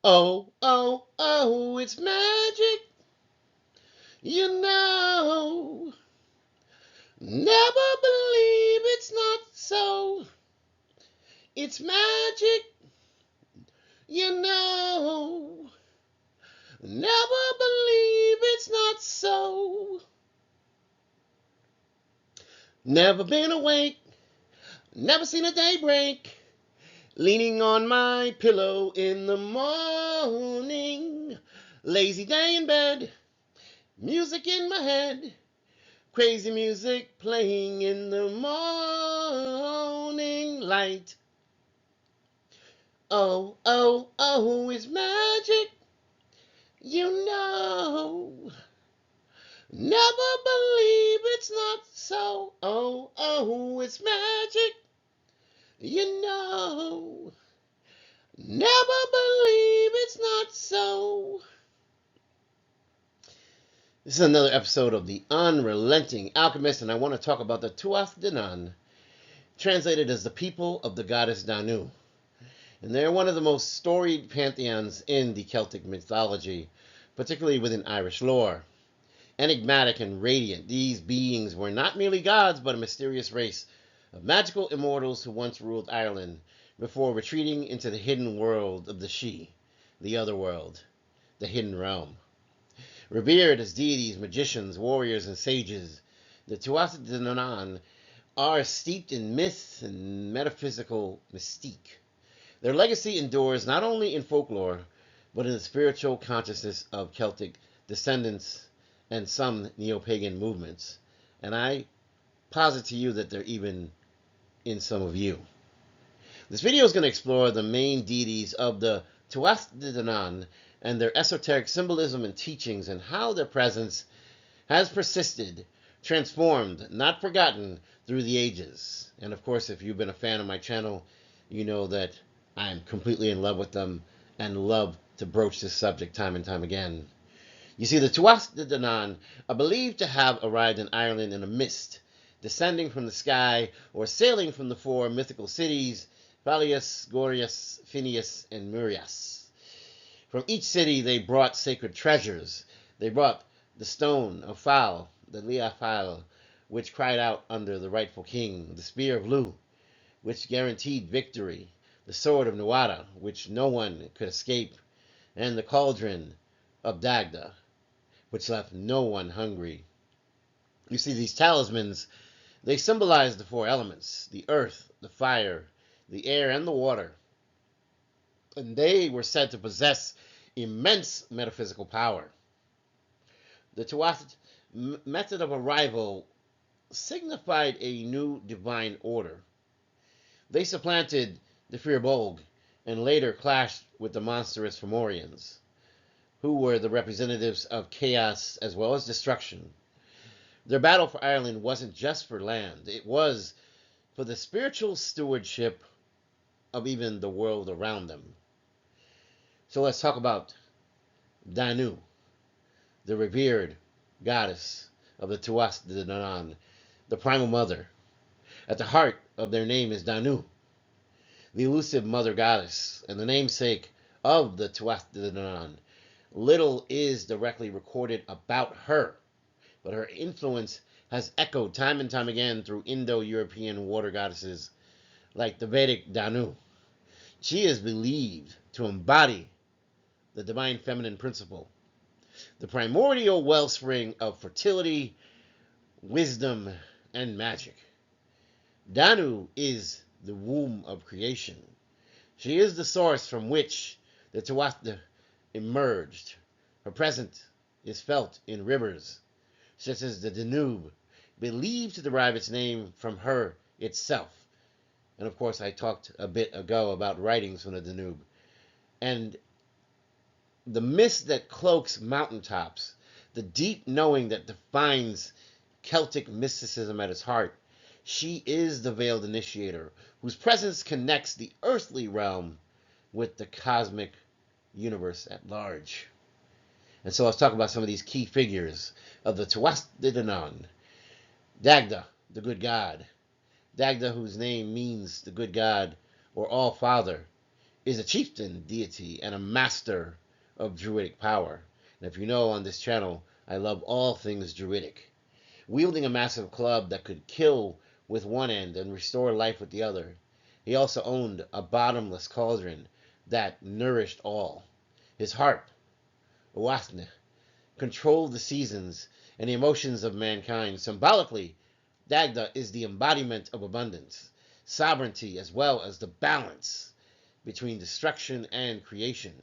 Oh, oh, oh, it's magic, you know. Never believe it's not so. It's magic, you know. Never believe it's not so. Never been awake, never seen a daybreak. Leaning on my pillow in the morning. Lazy day in bed, music in my head. Crazy music playing in the morning light. Oh, oh, oh, it's magic, you know. Never believe it's not so. Oh, oh, it's magic, you know. Never believe it's not so. This is another episode of the Unrelenting Alchemist, and I want to talk about the Tuatha Dé Danann, translated as the people of the Goddess Danu. And they're one of the most storied pantheons in the Celtic mythology, particularly within Irish lore. Enigmatic and radiant, these beings were not merely gods, but a mysterious race of magical immortals who once ruled Ireland before retreating into the hidden world of the She, the Otherworld, the hidden realm. Revered as deities, magicians, warriors, and sages, the Tuatha Dé Danann are steeped in myth and metaphysical mystique. Their legacy endures not only in folklore, but in the spiritual consciousness of Celtic descendants and some neopagan movements. And I posit to you that they're even in some of you. This video is going to explore the main deities of the Tuatha Dé Danann and their esoteric symbolism and teachings, and how their presence has persisted, transformed, not forgotten through the ages. And of course, if you've been a fan of my channel, you know that I'm completely in love with them and love to broach this subject time and time again. You see, the Tuatha Dé Danann are believed to have arrived in Ireland in a mist, descending from the sky or sailing from the four mythical cities, Valius, Gorius, Phineas, and Murias. From each city they brought sacred treasures. They brought the stone of Fal, the Lia Fal, which cried out under the rightful king, the spear of Lugh, which guaranteed victory, the sword of Nuada, which no one could escape, and the cauldron of Dagda, which left no one hungry. You see, these talismans, they symbolize the four elements, the earth, the fire, the air, and the water. And they were said to possess immense metaphysical power. The Tuatha method of arrival signified a new divine order. They supplanted the Firbolg and later clashed with the monstrous Fomorians, who were the representatives of chaos as well as destruction. Their battle for Ireland wasn't just for land, it was for the spiritual stewardship of even the world around them. So let's talk about Danu, the revered goddess of the Tuatha Dé Danann, the primal mother. At the heart of their name is Danu, the elusive mother goddess, and the namesake of the Tuatha Dé Danann. Little is directly recorded about her, but her influence has echoed time and time again through Indo-European water goddesses like the Vedic Danu. She is believed to embody the divine feminine principle, the primordial wellspring of fertility, wisdom, and magic. Danu is the womb of creation. She is the source from which the Tuatha emerged. Her presence is felt in rivers, such as the Danube, believed to derive its name from her itself. And of course, I talked a bit ago about writings from the Danube. And the mist that cloaks mountaintops, the deep knowing that defines Celtic mysticism at its heart. She is the veiled initiator, whose presence connects the earthly realm with the cosmic universe at large. And so let's talk about some of these key figures of the Tuatha Dé Danann. Dagda, the good god. Dagda, whose name means the good god or all-father, is a chieftain deity and a master of druidic power. And if you know, on this channel, I love all things druidic. Wielding a massive club that could kill with one end and restore life with the other, he also owned a bottomless cauldron that nourished all. His harp, Oathne, controlled the seasons and the emotions of mankind. Symbolically, Dagda is the embodiment of abundance, sovereignty, as well as the balance between destruction and creation.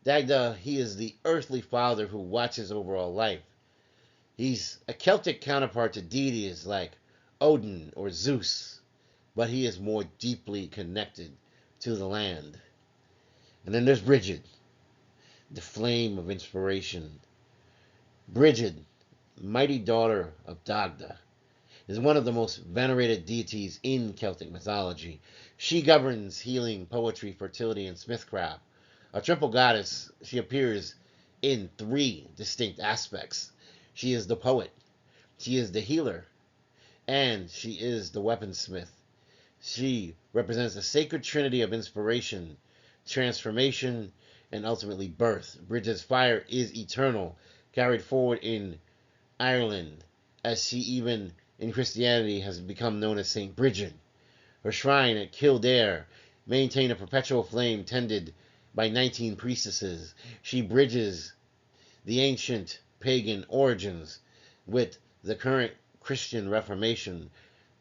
Dagda, he is the earthly father who watches over all life. He's a Celtic counterpart to deities like Odin or Zeus, but he is more deeply connected to the land. And then there's Brigid, the flame of inspiration. Brigid, mighty daughter of Dagda, is one of the most venerated deities in Celtic mythology. She governs healing, poetry, fertility, and smithcraft. A triple goddess, she appears in three distinct aspects. She is the poet, she is the healer, and she is the weaponsmith. She represents the sacred trinity of inspiration, transformation, and ultimately birth. Brigid's fire is eternal, carried forward in Ireland, as she even in Christianity has become known as Saint Brigid. Her shrine at Kildare maintained a perpetual flame tended by 19 priestesses. She bridges the ancient pagan origins with the current Christian Reformation,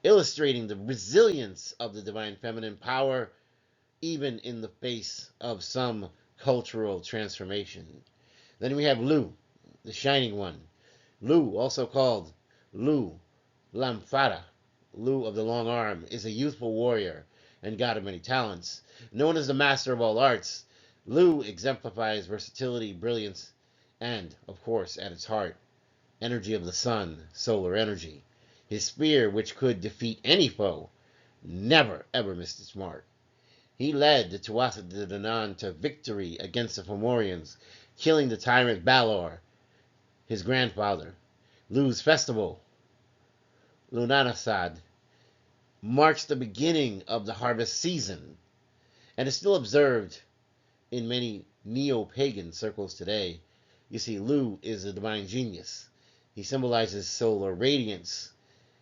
illustrating the resilience of the divine feminine power even in the face of some cultural transformation. Then we have Lugh, the Shining One. Lugh, also called Lugh Lamfara, Lugh of the Long Arm, is a youthful warrior and god of many talents. Known as the Master of all arts, Lugh exemplifies versatility, brilliance, and, of course, at its heart, energy of the sun, solar energy. His spear, which could defeat any foe, never ever missed its mark. He led the Tuatha Dé Danann to victory against the Fomorians, killing the tyrant Balor, his grandfather. Lugh's festival, Lunanasad, marks the beginning of the harvest season and is still observed in many neopagan circles today. You see, Lugh is a divine genius. He symbolizes solar radiance,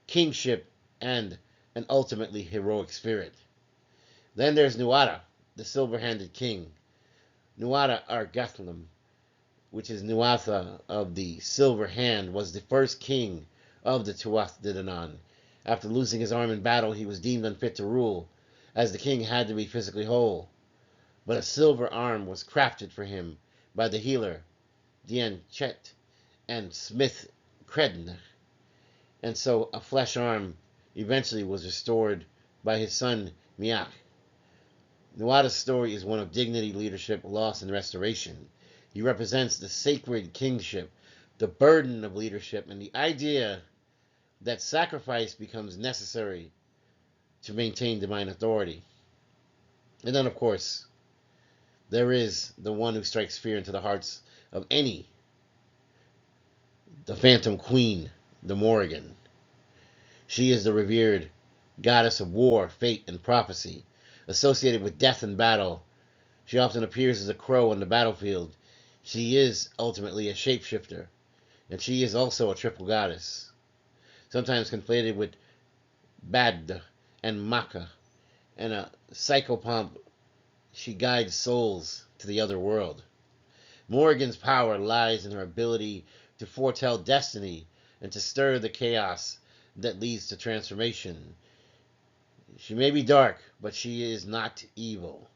kingship, and an ultimately heroic spirit. Then there's Nuada, the silver-handed king. Nuada Argathlam, which is Nuatha of the Silver Hand, was the first king of the Tuatha Dé Danann. After losing his arm in battle, he was deemed unfit to rule, as the king had to be physically whole. But a silver arm was crafted for him by the healer Dian Chet and smith Credn, and so a flesh arm eventually was restored by his son Miach. Nuada's story is one of dignity, leadership, loss, and restoration. He represents the sacred kingship, the burden of leadership, and the idea that sacrifice becomes necessary to maintain divine authority. And then, of course, there is the one who strikes fear into the hearts of any, the Phantom Queen, the Morrígan. She is the revered goddess of war, fate, and prophecy, associated with death and battle. She often appears as a crow on the battlefield. She is ultimately a shapeshifter, and she is also a triple goddess, sometimes conflated with Bad and Maka, and a psychopomp. She guides souls to the other world. Morrigan's power lies in her ability to foretell destiny and to stir the chaos that leads to transformation. She may be dark, but she is not evil.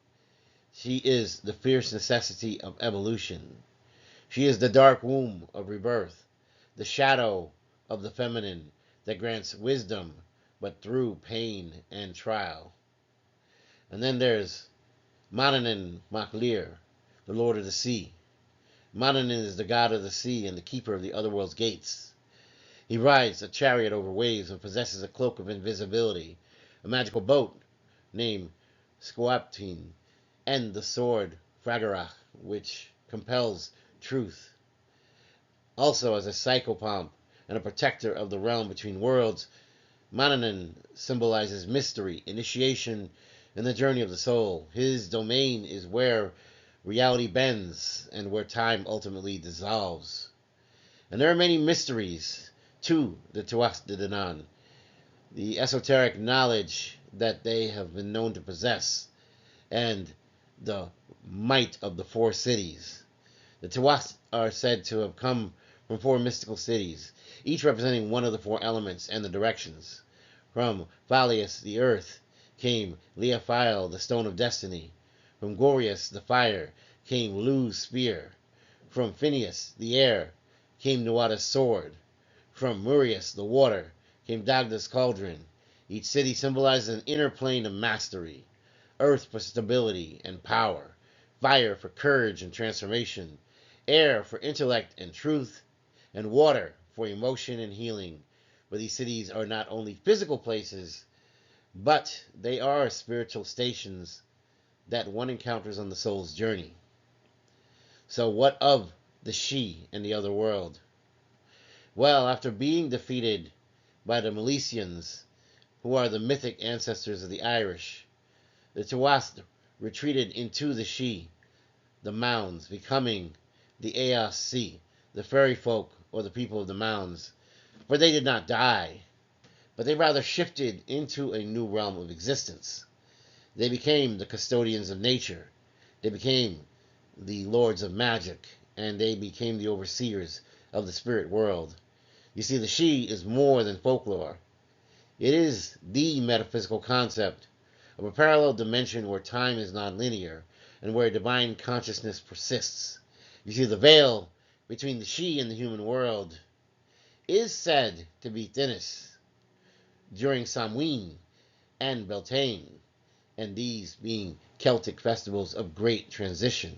She is the fierce necessity of evolution. She is the dark womb of rebirth, the shadow of the feminine that grants wisdom, but through pain and trial. And then there's Manannán mac Lir, the Lord of the Sea. Manannán is the god of the sea and the keeper of the Otherworld's gates. He rides a chariot over waves and possesses a cloak of invisibility, a magical boat named Squaptine, and the sword Fragarach, which compels truth. Also, as a psychopomp and a protector of the realm between worlds, Manannán symbolizes mystery, initiation, in the journey of the soul. His domain is where reality bends and where time ultimately dissolves. And there are many mysteries to the Tuatha Dé Danann, the esoteric knowledge that they have been known to possess, and the might of the four cities. The Tuatha are said to have come from four mystical cities, each representing one of the four elements and the directions. From Phalius, the earth, came Leophile, the stone of destiny. From Gorius, the fire, came Lugh's spear. From Phineus, the air, came Nuada's sword. From Murius, the water, came Dagda's cauldron. Each city symbolizes an inner plane of mastery: earth for stability and power, fire for courage and transformation, air for intellect and truth, and water for emotion and healing. But these cities are not only physical places, but they are spiritual stations that one encounters on the soul's journey. So what of the She and the Otherworld? Well, after being defeated by the Milesians, who are the mythic ancestors of the Irish, the Tuatha retreated into the She, the mounds, becoming the Aos Sea, the fairy folk, or the people of the mounds. For they did not die, but they rather shifted into a new realm of existence. They became the custodians of nature. They became the lords of magic, and they became the overseers of the spirit world. You see, the She is more than folklore. It is the metaphysical concept of a parallel dimension where time is non-linear and where divine consciousness persists. You see, the veil between the She and the human world is said to be thinnest during Samhain and Beltane, and these being Celtic festivals of great transition.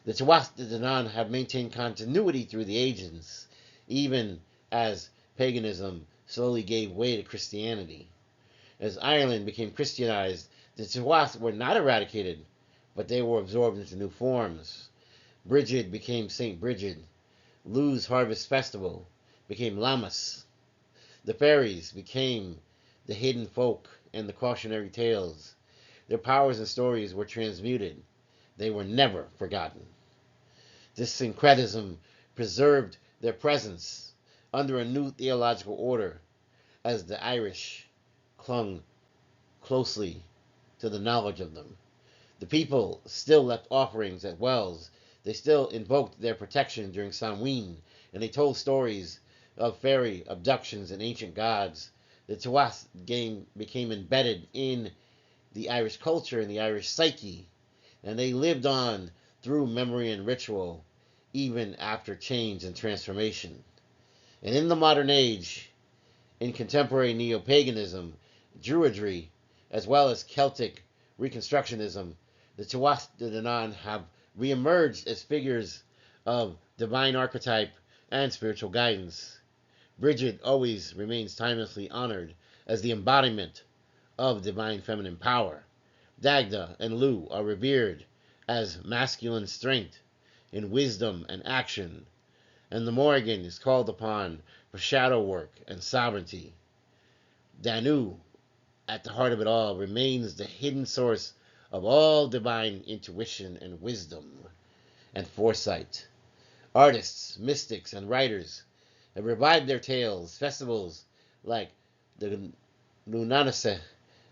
The Tuatha Dé Danann have maintained continuity through the ages, even as paganism slowly gave way to Christianity. As Ireland became Christianized, the Tuatha were not eradicated, but they were absorbed into new forms. Brigid became Saint Brigid. Lugh's harvest festival became Lammas. The fairies became the hidden folk and the cautionary tales. Their powers and stories were transmuted. They were never forgotten. This syncretism preserved their presence under a new theological order as the Irish clung closely to the knowledge of them. The people still left offerings at wells. They still invoked their protection during Samhain, and they told stories of fairy abductions and ancient gods. The Tuatha game became embedded in the Irish culture and the Irish psyche, and they lived on through memory and ritual, even after change and transformation. And in the modern age, in contemporary neopaganism, Druidry, as well as Celtic Reconstructionism, the Tuatha Dé Danann have reemerged as figures of divine archetype and spiritual guidance. Brigid always remains timelessly honored as the embodiment of divine feminine power. Dagda and Lugh are revered as masculine strength in wisdom and action, and the Morrígan is called upon for shadow work and sovereignty. Danu, at the heart of it all, remains the hidden source of all divine intuition and wisdom and foresight. Artists, mystics, and writers have revived their tales. Festivals like the Lunanase,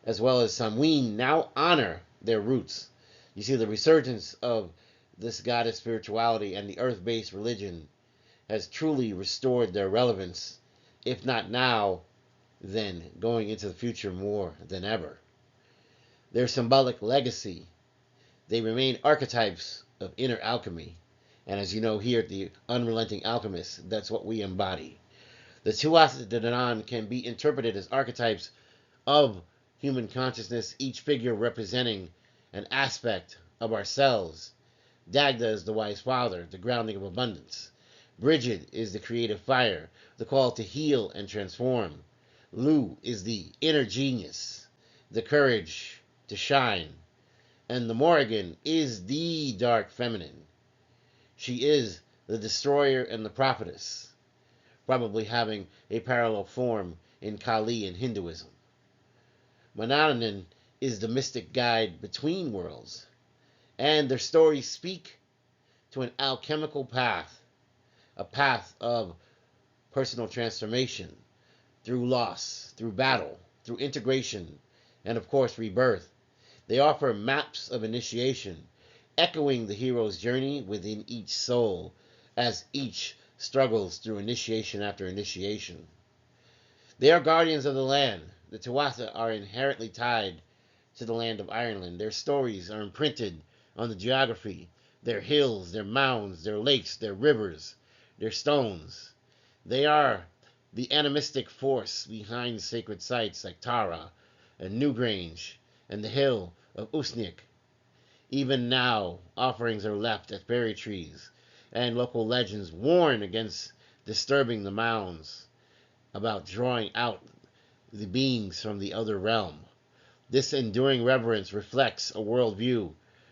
as well as Samhain, now honor their roots. You see, the resurgence of this goddess spirituality and the earth-based religion has truly restored their relevance, if not now, then going into the future more than ever. Their symbolic legacy, they remain archetypes of inner alchemy. And as you know, here at the Unrelenting Alchemist, that's what we embody. The Tuatha Dé Danann can be interpreted as archetypes of human consciousness, each figure representing an aspect of ourselves. Dagda is the wise father, the grounding of abundance. Brigid is the creative fire, the call to heal and transform. Lugh is the inner genius, the courage to shine. And the Morrígan is the dark feminine. She is the destroyer and the prophetess, probably having a parallel form in Kali in Hinduism. Manannán is the mystic guide between worlds, and their stories speak to an alchemical path, a path of personal transformation through loss, through battle, through integration, and of course rebirth. They offer maps of initiation, echoing the hero's journey within each soul as each struggles through initiation after initiation. They are guardians of the land. The Tuatha are inherently tied to the land of Ireland. Their stories are imprinted on the geography, their hills, their mounds, their lakes, their rivers, their stones. They are the animistic force behind sacred sites like Tara and Newgrange and the hill of Usnik. Even now, offerings are left at berry trees, and local legends warn against disturbing the mounds, about drawing out the beings from the other realm. This enduring reverence reflects a worldview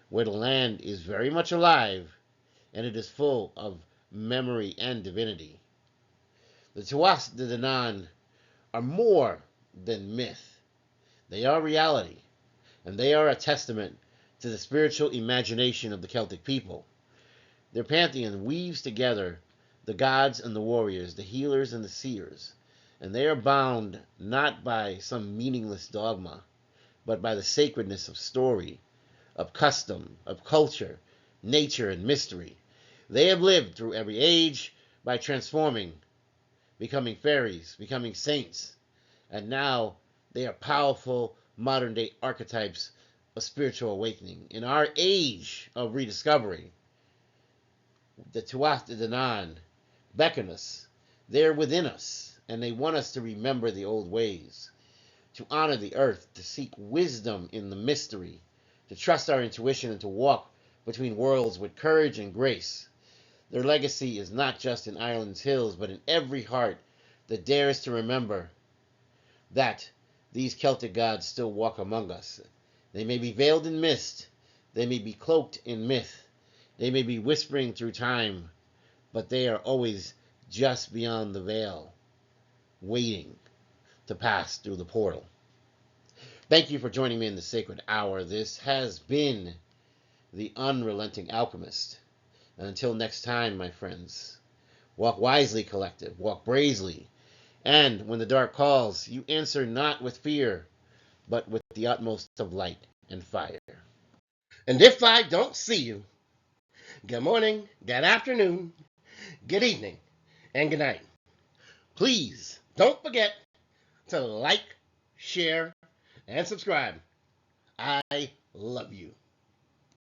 where the land is very much alive and it is full of memory and divinity. The Tuatha Dé Danann are more than myth. They are reality, and they are a testament to the spiritual imagination of the Celtic people. Their pantheon weaves together the gods and the warriors, the healers and the seers, and they are bound not by some meaningless dogma, but by the sacredness of story, of custom, of culture, nature, and mystery. They have lived through every age by transforming, becoming fairies, becoming saints, and now they are powerful modern-day archetypes of spiritual awakening. In our age of rediscovery, the Tuatha Dé Danann beckon us. They're within us, and they want us to remember the old ways, to honor the earth, to seek wisdom in the mystery, to trust our intuition, and to walk between worlds with courage and grace. Their legacy is not just in Ireland's hills, but in every heart that dares to remember that these Celtic gods still walk among us. They may be veiled in mist, they may be cloaked in myth, they may be whispering through time, but they are always just beyond the veil, waiting to pass through the portal. Thank you for joining me in the Sacred Hour. This has been the Unrelenting Alchemist. And until next time, my friends, walk wisely, collective, walk bravely, and when the dark calls, you answer not with fear, but with the utmost of light and fire. And if I don't see you, good morning, good afternoon, good evening, and good night. Please don't forget to like, share, and subscribe. I love you.